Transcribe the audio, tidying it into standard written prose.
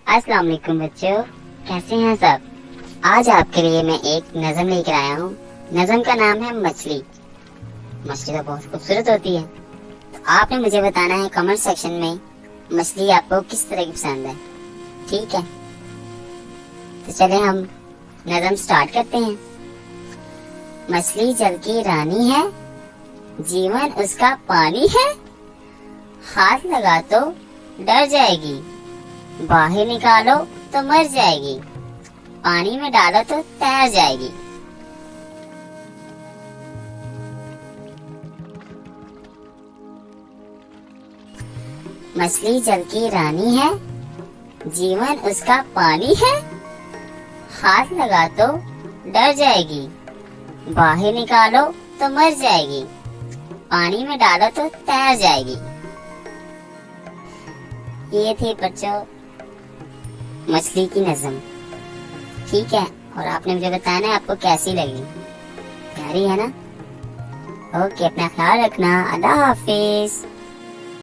अस्सलाम वालेकुम बच्चों, कैसे हैं सब। आज आपके लिए मैं एक नज़म लेकर आया हूँ। नज़म का नाम है मछली। मछली तो बहुत खूबसूरत होती है। तो आपने मुझे बताना है कमेंट सेक्शन में मछली आपको किस तरह की पसंद है। ठीक है, तो चले हम नज़म स्टार्ट करते हैं। मछली जल की रानी है, जीवन उसका पानी है। हाथ लगा तो डर जाएगी, बाहर निकालो तो मर जाएगी, पानी में डालो तो तैर जाएगी। मछली जल की रानी है, जीवन उसका पानी है। हाथ लगा तो डर जाएगी, बाहर निकालो तो मर जाएगी, पानी में डालो तो तैर जाएगी। ये थी बच्चों मछली की नज़म। ठीक है, और आपने मुझे बताना है आपको कैसी लगी। प्यारी है ना। ओके, अपना ख्याल रखना। अल्लाह हाफिज।